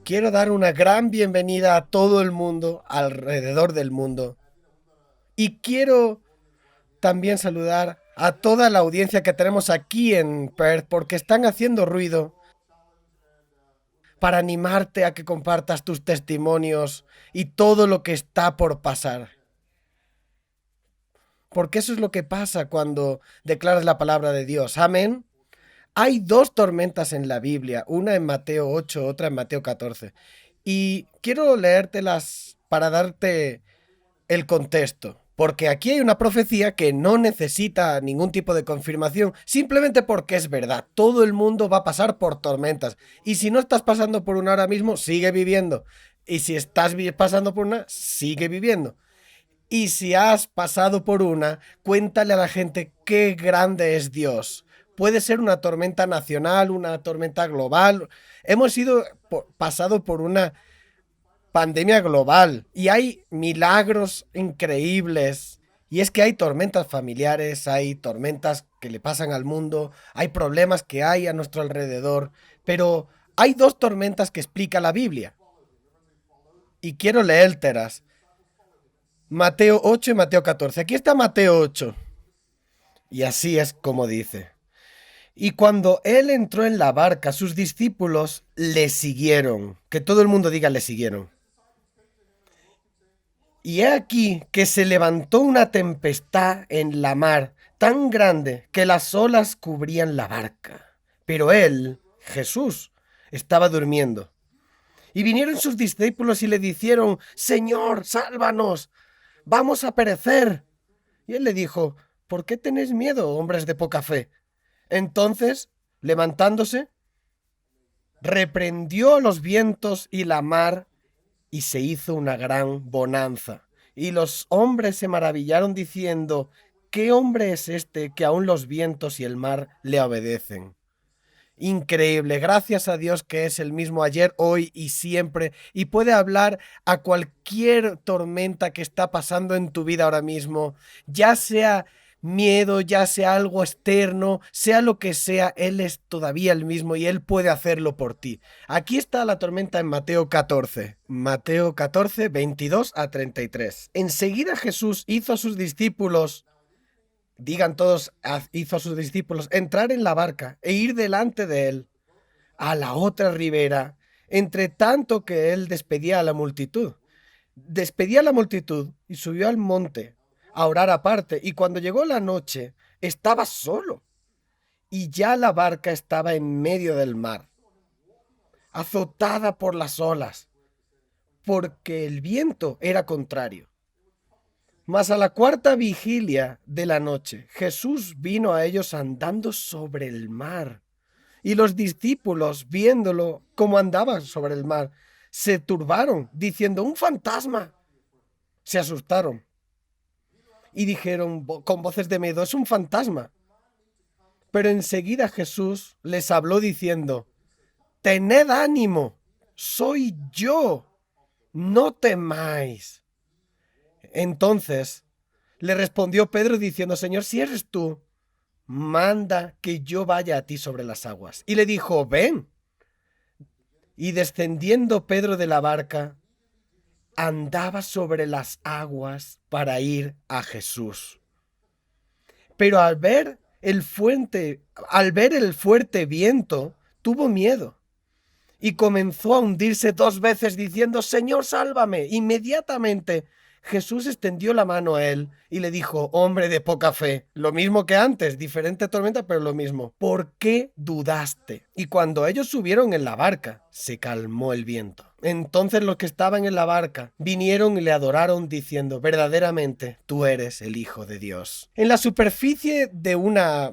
Quiero dar una gran bienvenida a todo el mundo, alrededor del mundo. Y quiero también saludar a toda la audiencia que tenemos aquí en Perth porque están haciendo ruido para animarte a que compartas tus testimonios y todo lo que está por pasar. Porque eso es lo que pasa cuando declaras la palabra de Dios. Amén. Hay dos tormentas en la Biblia, una en Mateo 8, otra en Mateo 14. Y quiero leértelas para darte el contexto. Porque aquí hay una profecía que no necesita ningún tipo de confirmación, simplemente porque es verdad. Todo el mundo va a pasar por tormentas. Y si no estás pasando por una ahora mismo, sigue viviendo. Y si estás pasando por una, sigue viviendo. Y si has pasado por una, cuéntale a la gente qué grande es Dios. Puede ser una tormenta nacional, una tormenta global. Hemos pasado por una pandemia global y hay milagros increíbles. Y es que hay tormentas familiares, hay tormentas que le pasan al mundo, hay problemas que hay a nuestro alrededor, pero hay dos tormentas que explica la Biblia. Y quiero leértelas. Mateo 8 y Mateo 14. Aquí está Mateo 8. Y así es como dice. Y cuando él entró en la barca, sus discípulos le siguieron. Que todo el mundo diga le siguieron. Y he aquí que se levantó una tempestad en la mar tan grande que las olas cubrían la barca. Pero él, Jesús, estaba durmiendo. Y vinieron sus discípulos y le dijeron, Señor, sálvanos, vamos a perecer. Y él le dijo, ¿por qué tenéis miedo, hombres de poca fe? Entonces, levantándose, reprendió los vientos y la mar y se hizo una gran bonanza. Y los hombres se maravillaron diciendo, ¿qué hombre es este que aun los vientos y el mar le obedecen? Increíble, gracias a Dios que es el mismo ayer, hoy y siempre y puede hablar a cualquier tormenta que está pasando en tu vida ahora mismo, ya sea miedo, ya sea algo externo, sea lo que sea, Él es todavía el mismo y Él puede hacerlo por ti. Aquí está la tormenta en Mateo 14, Mateo 14, 22 a 33. Enseguida Jesús hizo a sus discípulos digan todos, hizo a sus discípulos entrar en la barca e ir delante de él a la otra ribera, entre tanto que él despedía a la multitud. Despedía a la multitud y subió al monte a orar aparte, y cuando llegó la noche, estaba solo, y ya la barca estaba en medio del mar, azotada por las olas, porque el viento era contrario. Mas a la cuarta vigilia de la noche, Jesús vino a ellos andando sobre el mar. Y los discípulos, viéndolo como andaba sobre el mar, se turbaron, diciendo, un fantasma. Se asustaron y dijeron con voces de miedo, es un fantasma. Pero enseguida Jesús les habló diciendo, tened ánimo, soy yo, no temáis. Entonces le respondió Pedro diciendo, Señor, si eres tú, manda que yo vaya a ti sobre las aguas. Y le dijo, ven. Y descendiendo Pedro de la barca, andaba sobre las aguas para ir a Jesús. Pero al ver el fuerte viento, tuvo miedo y comenzó a hundirse 2 veces diciendo, Señor, sálvame. Inmediatamente Jesús extendió la mano a él y le dijo, hombre de poca fe, lo mismo que antes, diferente tormenta, pero lo mismo. ¿Por qué dudaste? Y cuando ellos subieron en la barca, se calmó el viento. Entonces los que estaban en la barca vinieron y le adoraron diciendo, verdaderamente tú eres el Hijo de Dios. En la superficie de una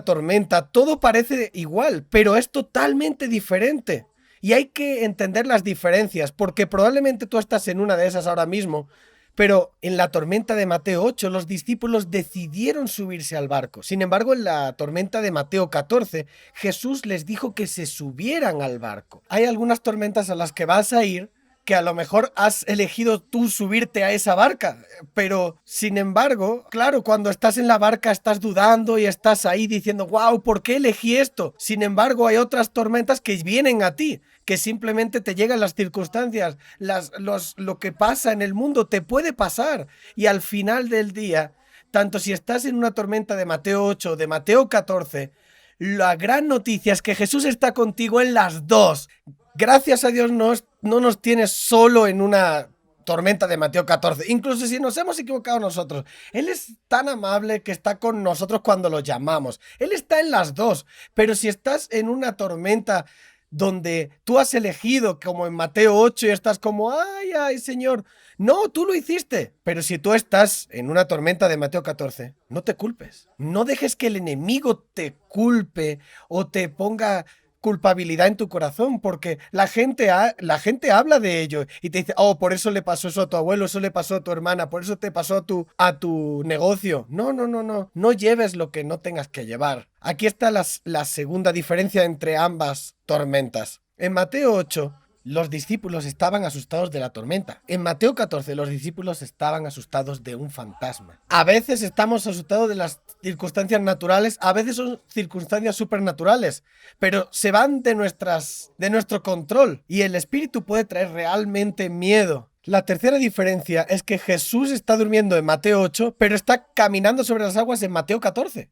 tormenta todo parece igual, pero es totalmente diferente. Y hay que entender las diferencias, porque probablemente tú estás en una de esas ahora mismo, pero en la tormenta de Mateo 8 los discípulos decidieron subirse al barco. Sin embargo, en la tormenta de Mateo 14, Jesús les dijo que se subieran al barco. Hay algunas tormentas a las que vas a ir, que a lo mejor has elegido tú subirte a esa barca, pero sin embargo, claro, cuando estás en la barca estás dudando y estás ahí diciendo, wow, ¿por qué elegí esto? Sin embargo, hay otras tormentas que vienen a ti, que simplemente te llegan las circunstancias, lo que pasa en el mundo te puede pasar, y al final del día, tanto si estás en una tormenta de Mateo 8 o de Mateo 14, la gran noticia es que Jesús está contigo en las dos. Gracias a Dios no nos tiene solo en una tormenta de Mateo 14. Incluso si nos hemos equivocado nosotros, Él es tan amable que está con nosotros cuando lo llamamos. Él está en las dos. Pero si estás en una tormenta donde tú has elegido, como en Mateo 8, y estás como, ay, ay, Señor, no, tú lo hiciste. Pero si tú estás en una tormenta de Mateo 14, no te culpes. No dejes que el enemigo te culpe o te ponga culpabilidad en tu corazón, porque la gente habla de ello y te dice, oh, por eso le pasó eso a tu abuelo, eso le pasó a tu hermana, por eso te pasó a tu negocio. No, no, no, no. No lleves lo que no tengas que llevar. Aquí está la segunda diferencia entre ambas tormentas. En Mateo 8, los discípulos estaban asustados de la tormenta. En Mateo 14, los discípulos estaban asustados de un fantasma. A veces estamos asustados de las circunstancias naturales, a veces son circunstancias supernaturales, pero se van de nuestro control, y el espíritu puede traer realmente miedo. La tercera diferencia es que Jesús está durmiendo en Mateo 8, pero está caminando sobre las aguas en Mateo 14.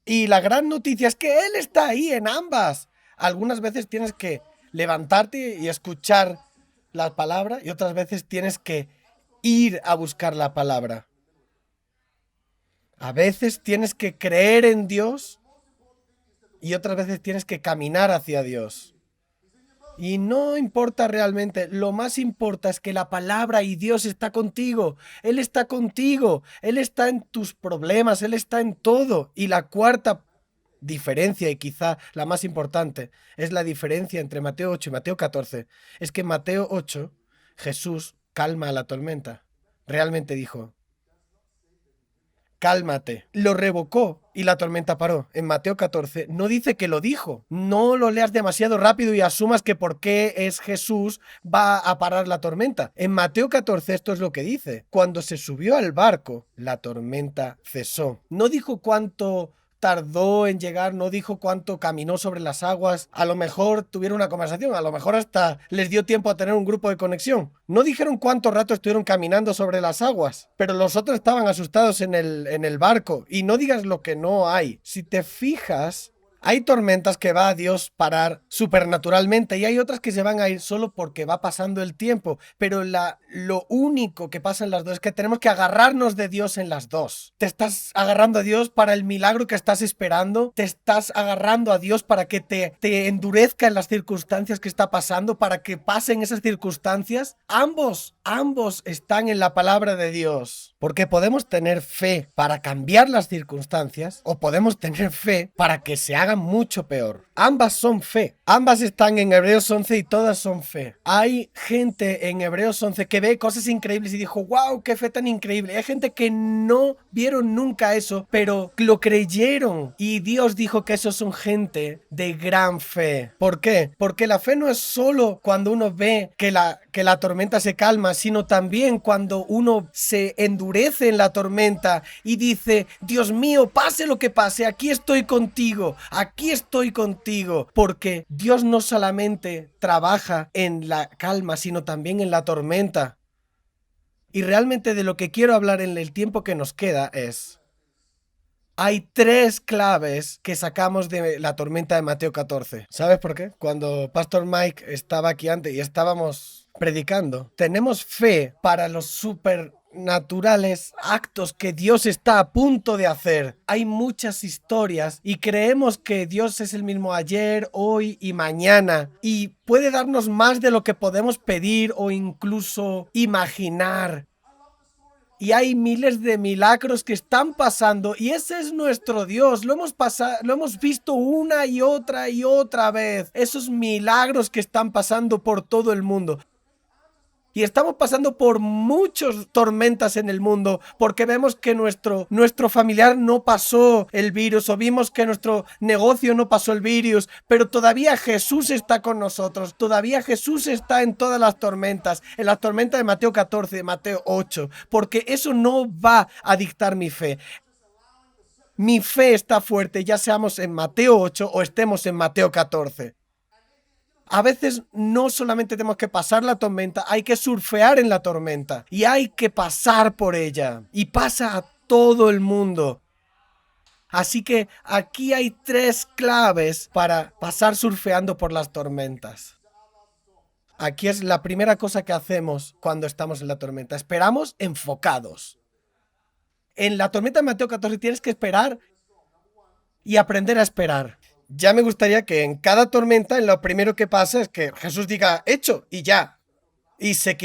Y la gran noticia es que Él está ahí en ambas. Algunas veces tienes que levantarte y escuchar la palabra, y otras veces tienes que ir a buscar la palabra. A veces tienes que creer en Dios y otras veces tienes que caminar hacia Dios. Y no importa realmente, lo más importa es que la palabra y Dios está contigo. Él está contigo, Él está en tus problemas, Él está en todo. Y la cuarta diferencia, y quizá la más importante, es la diferencia entre Mateo 8 y Mateo 14. Es que en Mateo 8 Jesús calma a la tormenta. Realmente dijo, cálmate. Lo revocó y la tormenta paró. En Mateo 14 no dice que lo dijo. No lo leas demasiado rápido y asumas que porque es Jesús va a parar la tormenta. En Mateo 14 esto es lo que dice. Cuando se subió al barco, la tormenta cesó. No dijo cuánto tardó en llegar, no dijo cuánto caminó sobre las aguas. A lo mejor tuvieron una conversación, a lo mejor hasta les dio tiempo a tener un grupo de conexión. No dijeron cuánto rato estuvieron caminando sobre las aguas, pero los otros estaban asustados en el barco. Y no digas lo que no hay. Si te fijas, hay tormentas que va a Dios parar supernaturalmente y hay otras que se van a ir solo porque va pasando el tiempo. Pero lo único que pasa en las dos es que tenemos que agarrarnos de Dios en las dos. Te estás agarrando a Dios para el milagro que estás esperando. Te estás agarrando a Dios para que te endurezca en las circunstancias que está pasando, para que pasen esas circunstancias. Ambos están en la palabra de Dios. Porque podemos tener fe para cambiar las circunstancias o podemos tener fe para que se hagan mucho peor. Ambas son fe. Ambas están en Hebreos 11 y todas son fe. Hay gente en Hebreos 11 que ve cosas increíbles y dijo, wow, qué fe tan increíble. Hay gente que no vieron nunca eso, pero lo creyeron. Y Dios dijo que esos son gente de gran fe. ¿Por qué? Porque la fe no es solo cuando uno ve que la tormenta se calma, sino también cuando uno se endurece en la tormenta y dice, Dios mío, pase lo que pase, aquí estoy contigo, porque Dios no solamente trabaja en la calma, sino también en la tormenta. Y realmente de lo que quiero hablar en el tiempo que nos queda es, hay 3 claves que sacamos de la tormenta de Mateo 14. ¿Sabes por qué? Cuando Pastor Mike estaba aquí antes y estábamos predicando, tenemos fe para los supernaturales actos que Dios está a punto de hacer. Hay muchas historias y creemos que Dios es el mismo ayer, hoy y mañana, y puede darnos más de lo que podemos pedir o incluso imaginar. Y hay miles de milagros que están pasando y ese es nuestro Dios. Lo hemos visto una y otra vez. Esos milagros que están pasando por todo el mundo. Y estamos pasando por muchas tormentas en el mundo porque vemos que nuestro familiar no pasó el virus o vimos que nuestro negocio no pasó el virus, pero todavía Jesús está con nosotros, todavía Jesús está en todas las tormentas, en las tormentas de Mateo 14, de Mateo 8, porque eso no va a dictar mi fe. Mi fe está fuerte, ya seamos en Mateo 8 o estemos en Mateo 14. A veces no solamente tenemos que pasar la tormenta, hay que surfear en la tormenta y hay que pasar por ella. Y pasa a todo el mundo. Así que aquí hay 3 claves para pasar surfeando por las tormentas. Aquí es la primera cosa que hacemos cuando estamos en la tormenta. Esperamos enfocados. En la tormenta de Mateo 14 tienes que esperar y aprender a esperar. Ya me gustaría que en cada tormenta, lo primero que pasa es que Jesús diga, hecho, y ya. Y se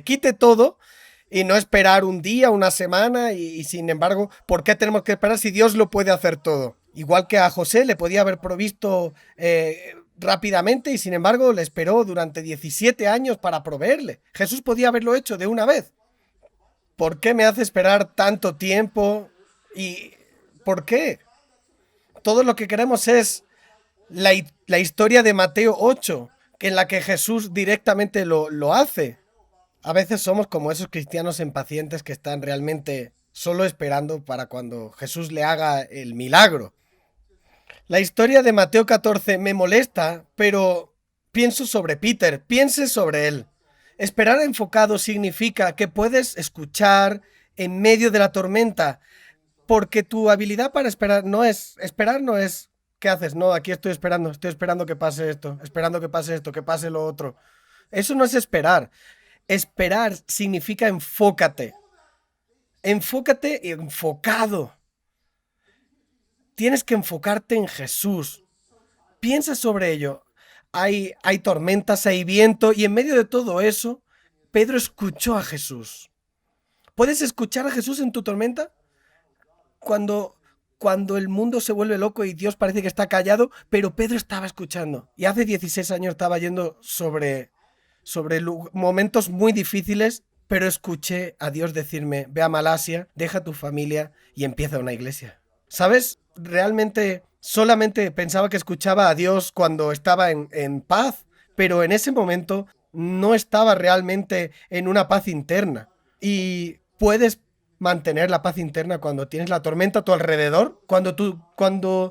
quite todo y no esperar un día, una semana y sin embargo, ¿por qué tenemos que esperar si Dios lo puede hacer todo? Igual que a José le podía haber provisto rápidamente y sin embargo le esperó durante 17 años para proveerle. Jesús podía haberlo hecho de una vez. ¿Por qué me hace esperar tanto tiempo? ¿Y por qué? Todo lo que queremos es la historia de Mateo 8, en la que Jesús directamente lo hace. A veces somos como esos cristianos impacientes que están realmente solo esperando para cuando Jesús le haga el milagro. La historia de Mateo 14 me molesta, pero pienso sobre Peter, piense sobre él. Esperar enfocado significa que puedes escuchar en medio de la tormenta, porque tu habilidad para esperar no es, ¿qué haces? No, aquí estoy esperando que pase esto, esperando que pase esto, que pase lo otro. Eso no es esperar. Esperar significa enfócate. Enfócate y enfocado. Tienes que enfocarte en Jesús. Piensa sobre ello. Hay tormentas, hay viento y en medio de todo eso, Pedro escuchó a Jesús. ¿Puedes escuchar a Jesús en tu tormenta? Cuando el mundo se vuelve loco y Dios parece que está callado, pero Pedro estaba escuchando. Y hace 16 años estaba yendo sobre momentos muy difíciles, pero escuché a Dios decirme, ve a Malasia, deja tu familia y empieza una iglesia. ¿Sabes? Realmente solamente pensaba que escuchaba a Dios cuando estaba en paz, pero en ese momento no estaba realmente en una paz interna. Y puedes mantener la paz interna cuando tienes la tormenta a tu alrededor, cuando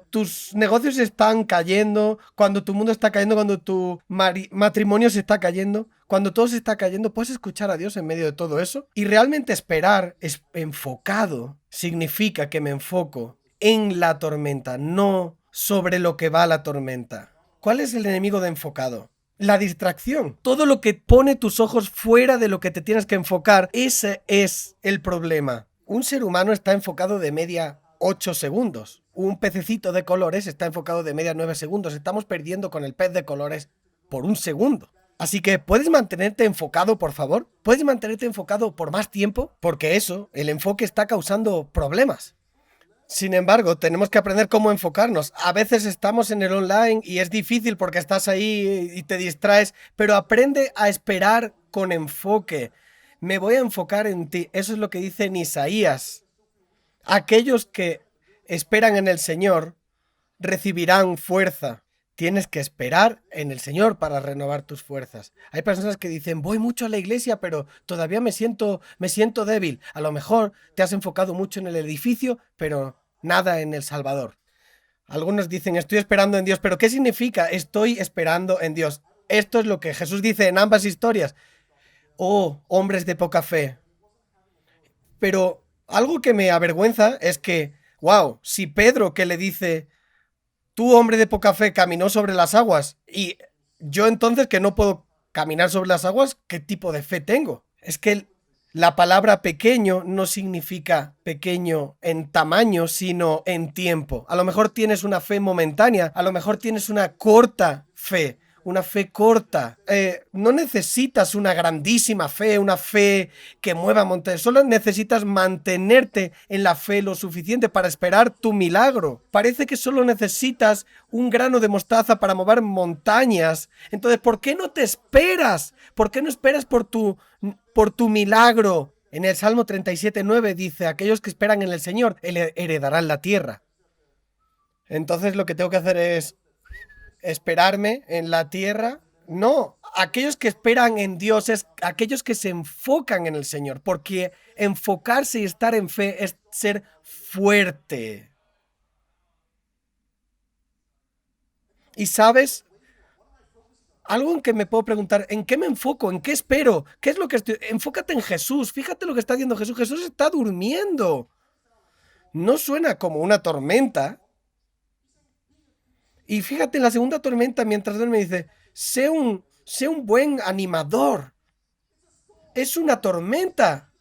tus negocios están cayendo, cuando tu mundo está cayendo, cuando tu matrimonio se está cayendo, cuando todo se está cayendo, puedes escuchar a Dios en medio de todo eso. Y realmente esperar enfocado significa que me enfoco en la tormenta, no sobre lo que va la tormenta. ¿Cuál es el enemigo de enfocado? La distracción. Todo lo que pone tus ojos fuera de lo que te tienes que enfocar, ese es el problema. Un ser humano está enfocado de media 8 segundos. Un pececito de colores está enfocado de media 9 segundos. Estamos perdiendo con el pez de colores por un segundo. Así que, ¿puedes mantenerte enfocado, por favor? ¿Puedes mantenerte enfocado por más tiempo? Porque eso, el enfoque está causando problemas. Sin embargo, tenemos que aprender cómo enfocarnos. A veces estamos en el online y es difícil porque estás ahí y te distraes, pero aprende a esperar con enfoque. Me voy a enfocar en ti. Eso es lo que dice en Isaías. Aquellos que esperan en el Señor recibirán fuerza. Tienes que esperar en el Señor para renovar tus fuerzas. Hay personas que dicen, voy mucho a la iglesia, pero todavía me siento débil. A lo mejor te has enfocado mucho en el edificio, pero nada en el Salvador. Algunos dicen, estoy esperando en Dios, pero ¿qué significa estoy esperando en Dios? Esto es lo que Jesús dice en ambas historias. Oh, hombres de poca fe. Pero algo que me avergüenza es que, wow, si Pedro que le dice, tú, hombre de poca fe, caminó sobre las aguas y yo entonces que no puedo caminar sobre las aguas, ¿qué tipo de fe tengo? Es que la palabra pequeño no significa pequeño en tamaño, sino en tiempo. A lo mejor tienes una fe momentánea, a lo mejor tienes una corta fe, una fe corta. No necesitas una grandísima fe, una fe que mueva montañas. Solo necesitas mantenerte en la fe lo suficiente para esperar tu milagro. Parece que solo necesitas un grano de mostaza para mover montañas. Entonces, ¿por qué no te esperas? ¿Por qué no esperas por tu milagro? En el Salmo 37:9 dice, aquellos que esperan en el Señor heredarán la tierra. Entonces lo que tengo que hacer es esperarme en la tierra. No, aquellos que esperan en Dios es aquellos que se enfocan en el Señor, porque enfocarse y estar en fe es ser fuerte. Y sabes, algo en que me puedo preguntar, ¿en qué me enfoco? ¿En qué espero? ¿Qué es lo que estoy? Enfócate en Jesús. Fíjate lo que está haciendo Jesús. Jesús está durmiendo. No suena como una tormenta. Y fíjate en la segunda tormenta, mientras duerme, dice, sé un buen animador. Es una tormenta.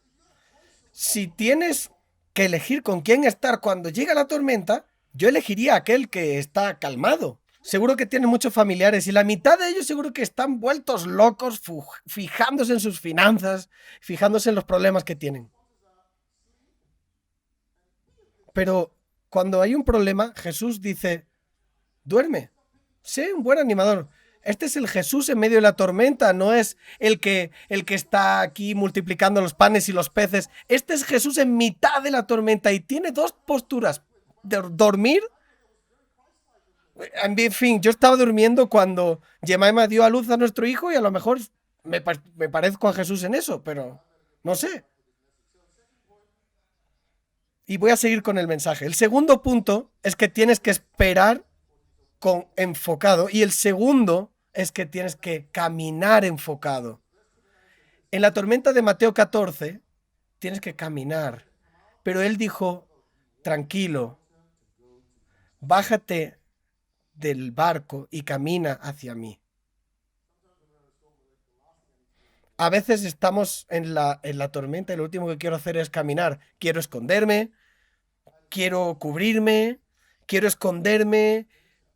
Si tienes que elegir con quién estar cuando llega la tormenta, yo elegiría a aquel que está calmado. Seguro que tiene muchos familiares y la mitad de ellos seguro que están vueltos locos, fijándose en sus finanzas, fijándose en los problemas que tienen. Pero cuando hay un problema, Jesús dice, duerme, sé un buen animador. Este es el Jesús en medio de la tormenta, no es el que está aquí multiplicando los panes y los peces. Este es Jesús en mitad de la tormenta y tiene dos posturas. Dormir. En fin, yo estaba durmiendo cuando Jemima dio a luz a nuestro hijo y a lo mejor me parezco a Jesús en eso, pero no sé. Y voy a seguir con el mensaje. El segundo punto es que tienes que esperar con enfocado y el segundo es que tienes que caminar enfocado. En la tormenta de Mateo 14 tienes que caminar, pero él dijo, tranquilo, bájate del barco y camina hacia mí. A veces estamos en la tormenta y lo último que quiero hacer es caminar. Quiero esconderme, quiero cubrirme, quiero esconderme,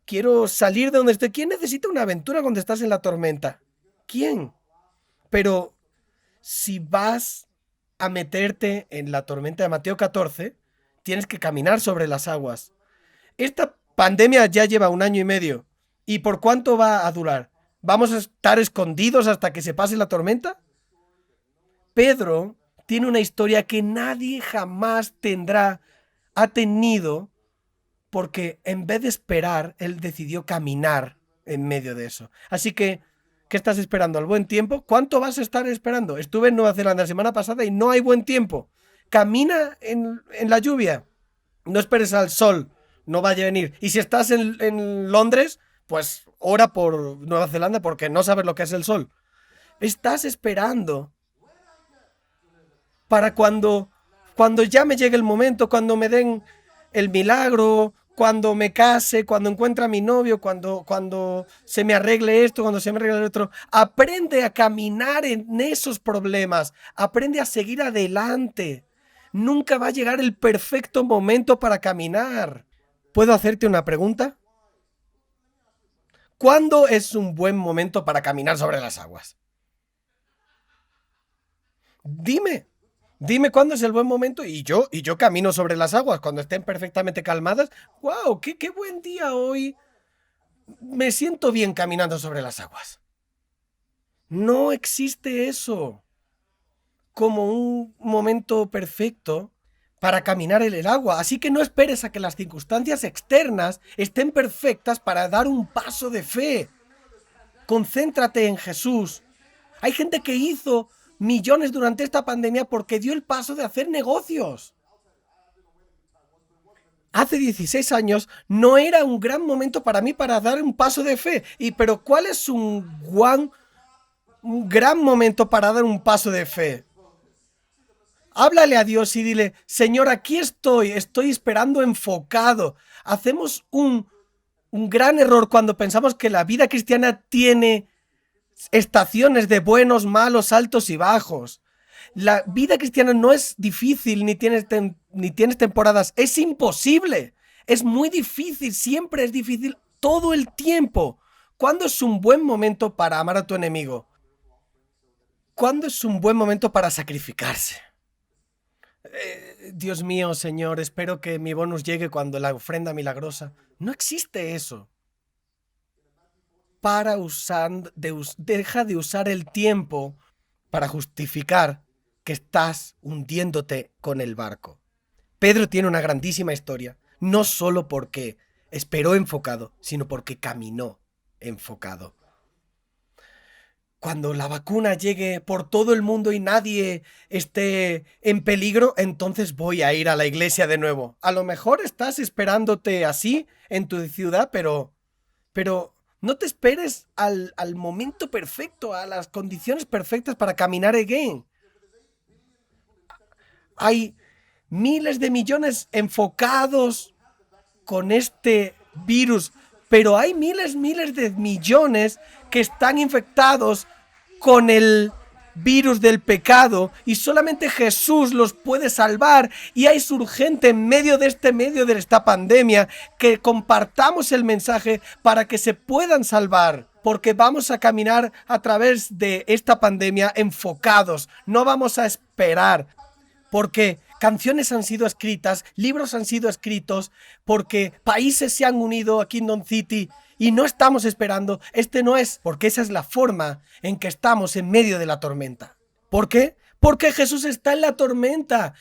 quiero salir de donde estoy. ¿Quién necesita una aventura cuando estás en la tormenta? ¿Quién? Pero si vas a meterte en la tormenta de Mateo 14, tienes que caminar sobre las aguas. Esta pandemia ya lleva 1 año y medio. ¿Y por cuánto va a durar? ¿Vamos a estar escondidos hasta que se pase la tormenta? Pedro tiene una historia que nadie jamás ha tenido, porque en vez de esperar, él decidió caminar en medio de eso. Así que, ¿qué estás esperando? ¿Al buen tiempo? ¿Cuánto vas a estar esperando? Estuve en Nueva Zelanda la semana pasada y no hay buen tiempo. Camina en la lluvia. No esperes al sol. No vaya a venir. Y si estás en Londres, pues ora por Nueva Zelanda porque no sabes lo que es el sol. Estás esperando para cuando ya me llegue el momento, cuando me den el milagro, cuando me case, cuando encuentre a mi novio, cuando se me arregle esto, cuando se me arregle el otro. Aprende a caminar en esos problemas. Aprende a seguir adelante. Nunca va a llegar el perfecto momento para caminar. ¿Puedo hacerte una pregunta? ¿Cuándo es un buen momento para caminar sobre las aguas? Dime. Dime cuándo es el buen momento y yo camino sobre las aguas cuando estén perfectamente calmadas. ¡Wow! ¡Qué buen día hoy! Me siento bien caminando sobre las aguas. No existe eso como un momento perfecto para caminar en el agua. Así que no esperes a que las circunstancias externas estén perfectas para dar un paso de fe. Concéntrate en Jesús. Hay gente que hizo millones durante esta pandemia porque dio el paso de hacer negocios. Hace 16 años no era un gran momento para mí para dar un paso de fe. Pero ¿cuál es un gran momento para dar un paso de fe? Háblale a Dios y dile, Señor, aquí estoy esperando enfocado. Hacemos un gran error cuando pensamos que la vida cristiana tiene estaciones de buenos, malos, altos y bajos. La vida cristiana no es difícil ni tienes temporadas. Es imposible. Es muy difícil. Siempre es difícil todo el tiempo. ¿Cuándo es un buen momento para amar a tu enemigo? ¿Cuándo es un buen momento para sacrificarse? Dios mío, Señor, espero que mi bonus llegue cuando la ofrenda milagrosa. No existe eso. Deja de usar el tiempo para justificar que estás hundiéndote con el barco. Pedro tiene una grandísima historia, no solo porque esperó enfocado, sino porque caminó enfocado. Cuando la vacuna llegue por todo el mundo y nadie esté en peligro, entonces voy a ir a la iglesia de nuevo. A lo mejor estás esperándote así en tu ciudad, pero no te esperes al momento perfecto, a las condiciones perfectas para caminar again. Hay miles de millones enfocados con este virus, pero hay miles de millones que están infectados con el virus del pecado y solamente Jesús los puede salvar. Y es urgente en medio de esta pandemia que compartamos el mensaje para que se puedan salvar, porque vamos a caminar a través de esta pandemia enfocados, no vamos a esperar, porque canciones han sido escritas, libros han sido escritos, porque países se han unido a Kingdom City y no estamos esperando. No es, porque esa es la forma en que estamos en medio de la tormenta. ¿Por qué? Porque Jesús está en la tormenta.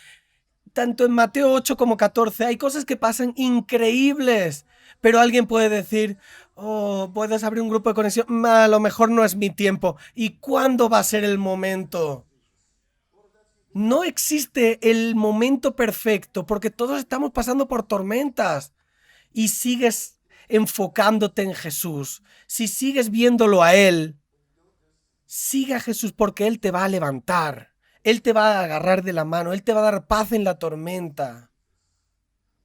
Tanto en Mateo 8 como 14 hay cosas que pasan increíbles, pero alguien puede decir, oh, puedes abrir un grupo de conexión, a lo mejor no es mi tiempo. ¿Y cuándo va a ser el momento? No existe el momento perfecto porque todos estamos pasando por tormentas y sigues enfocándote en Jesús. Si sigues viéndolo a Él, sigue a Jesús porque Él te va a levantar. Él te va a agarrar de la mano. Él te va a dar paz en la tormenta.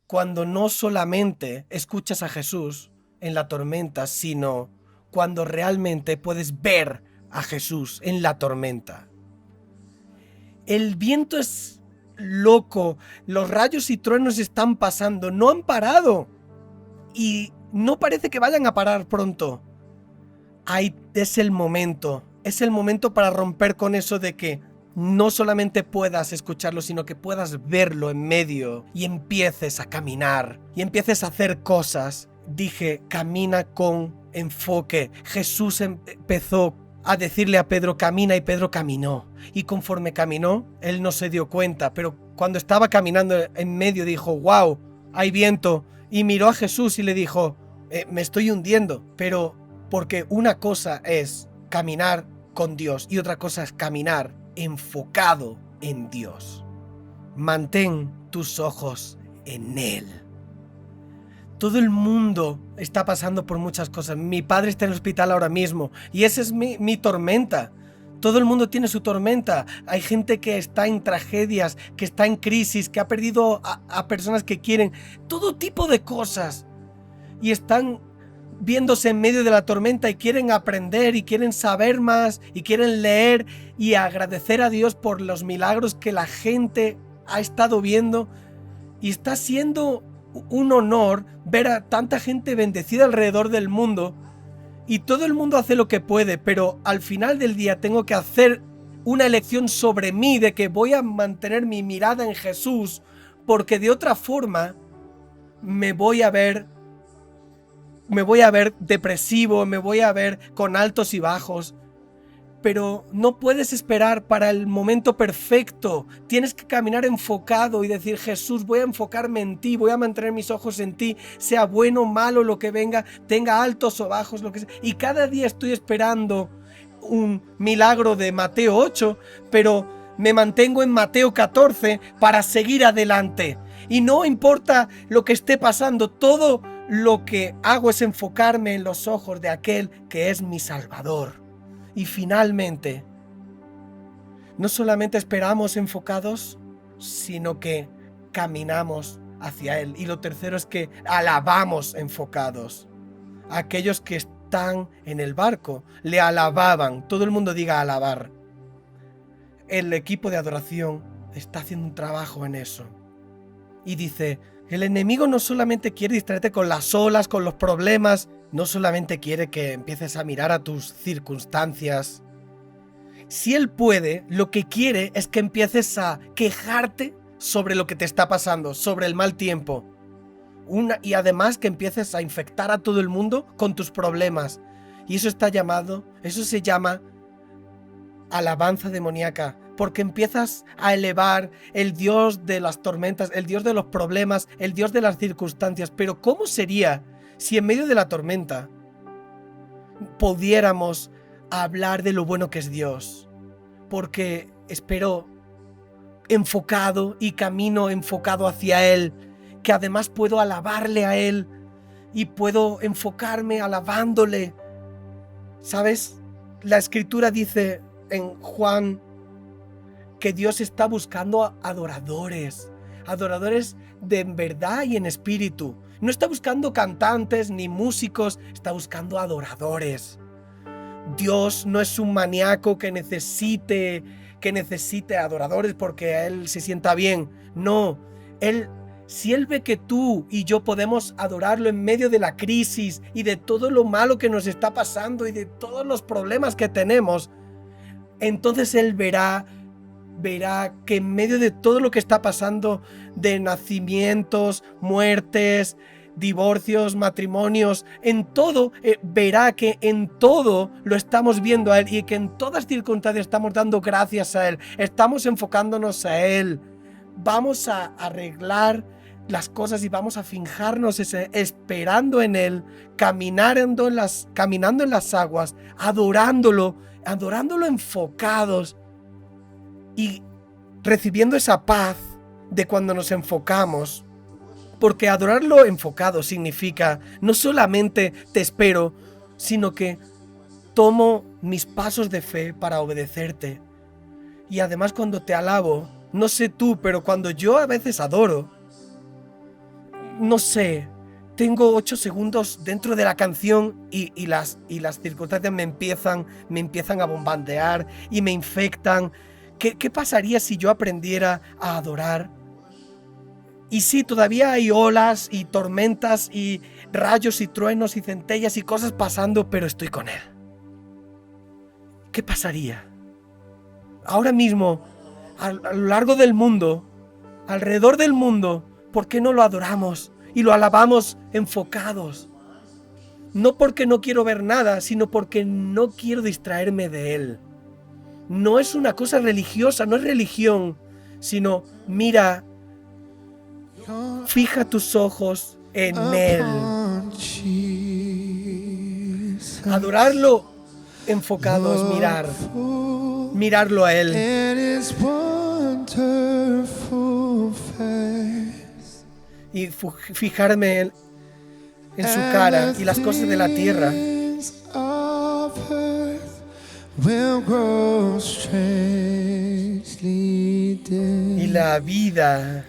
Cuando no solamente escuchas a Jesús en la tormenta, sino cuando realmente puedes ver a Jesús en la tormenta. El viento es loco, los rayos y truenos están pasando, no han parado y no parece que vayan a parar pronto. Es el momento para romper con eso de que no solamente puedas escucharlo, sino que puedas verlo en medio y empieces a caminar y empieces a hacer cosas. Dije, camina con enfoque. Jesús empezó a decirle a Pedro, camina, y Pedro caminó. Y conforme caminó, él no se dio cuenta, pero cuando estaba caminando en medio dijo, wow, hay viento. Y miró a Jesús y le dijo, me estoy hundiendo. Pero porque una cosa es caminar con Dios y otra cosa es caminar enfocado en Dios. Mantén tus ojos en Él. Todo el mundo está pasando por muchas cosas. Mi padre está en el hospital ahora mismo y esa es mi tormenta. Todo el mundo tiene su tormenta. Hay gente que está en tragedias, que está en crisis, que ha perdido a personas que quieren. Todo tipo de cosas. Y están viéndose en medio de la tormenta y quieren aprender y quieren saber más y quieren leer y agradecer a Dios por los milagros que la gente ha estado viendo. Y está siendo un honor ver a tanta gente bendecida alrededor del mundo y todo el mundo hace lo que puede, pero al final del día tengo que hacer una elección sobre mí de que voy a mantener mi mirada en Jesús, porque de otra forma me voy a ver depresivo, me voy a ver con altos y bajos. Pero no puedes esperar para el momento perfecto. Tienes que caminar enfocado y decir, Jesús, voy a enfocarme en ti, voy a mantener mis ojos en ti, sea bueno o malo lo que venga, tenga altos o bajos, lo que sea. Y cada día estoy esperando un milagro de Mateo 8, pero me mantengo en Mateo 14 para seguir adelante. Y no importa lo que esté pasando, todo lo que hago es enfocarme en los ojos de aquel que es mi Salvador. Y finalmente, no solamente esperamos enfocados, sino que caminamos hacia Él. Y lo tercero es que alabamos enfocados. Aquellos que están en el barco le alababan. Todo el mundo diga alabar. El equipo de adoración está haciendo un trabajo en eso. Y dice, el enemigo no solamente quiere distraerte con las olas, con los problemas. no solamente quiere que empieces a mirar a tus circunstancias. Si Él puede, lo que quiere es que empieces a quejarte sobre lo que te está pasando, sobre el mal tiempo. Y además que empieces a infectar a todo el mundo con tus problemas. Y eso se llama alabanza demoníaca, porque empiezas a elevar el Dios de las tormentas, el Dios de los problemas, el Dios de las circunstancias. Pero ¿cómo sería si en medio de la tormenta pudiéramos hablar de lo bueno que es Dios? Porque espero enfocado y camino enfocado hacia Él, que además puedo alabarle a Él y puedo enfocarme alabándole. ¿Sabes? La Escritura dice en Juan que Dios está buscando adoradores de verdad y en espíritu. No está buscando cantantes ni músicos, está buscando adoradores. Dios no es un maníaco que necesite adoradores porque a Él se sienta bien. No, si Él ve que tú y yo podemos adorarlo en medio de la crisis y de todo lo malo que nos está pasando y de todos los problemas que tenemos, entonces Él verá que en medio de todo lo que está pasando, de nacimientos, muertes, divorcios, matrimonios, en todo, verá que en todo lo estamos viendo a Él y que en todas circunstancias estamos dando gracias a Él, estamos enfocándonos a Él. Vamos a arreglar las cosas y vamos a fijarnos esperando en Él, caminando en las aguas, adorándolo enfocados y recibiendo esa paz de cuando nos enfocamos. Porque adorarlo enfocado significa no solamente te espero, sino que tomo mis pasos de fe para obedecerte. Y además cuando te alabo, no sé tú, pero cuando yo a veces adoro, no sé, tengo 8 segundos dentro de la canción y las circunstancias me empiezan a bombardear y me infectan. ¿Qué pasaría si yo aprendiera a adorar? Y sí, todavía hay olas y tormentas y rayos y truenos y centellas y cosas pasando, pero estoy con Él. ¿Qué pasaría? Ahora mismo, a lo largo del mundo, alrededor del mundo, ¿por qué no lo adoramos y lo alabamos enfocados? No porque no quiero ver nada, sino porque no quiero distraerme de Él. No es una cosa religiosa, no es religión, sino mira, fija tus ojos en Él. Adorarlo enfocado es mirarlo a Él. Y fijarme en su cara y las cosas de la tierra. Y la vida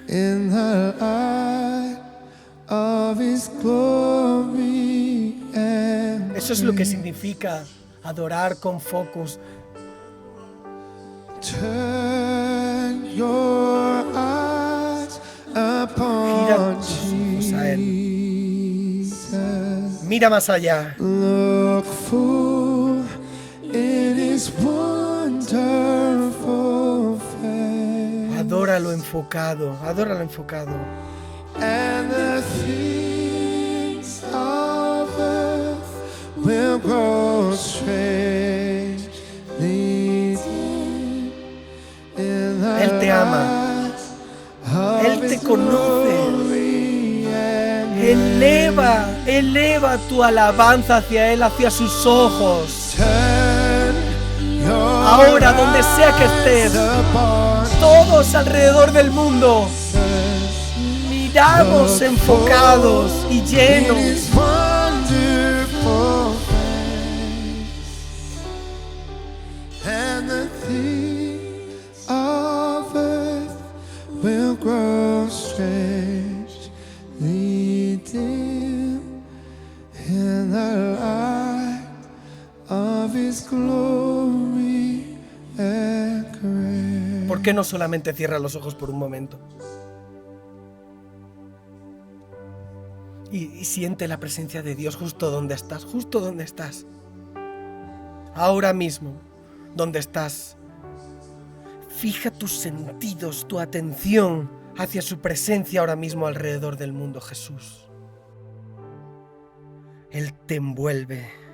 eso es lo que significa adorar con focus. Gira tus ojos a Él. Mira más allá. Adóralo enfocado. And the things of earth will grow strangely dim in the Él te ama. Él te conoce. Eleva tu alabanza hacia Él, hacia sus ojos. Ahora, donde sea que estés, todos alrededor del mundo, miramos enfocados y llenos. And the things of earth will grow strangely dim in the light of His glory and grace. ¿Por qué no solamente cierras los ojos por un momento? y siente la presencia de Dios justo donde estás, justo donde estás. Ahora mismo, donde estás. Fija tus sentidos, tu atención hacia su presencia ahora mismo alrededor del mundo, Jesús. Él te envuelve.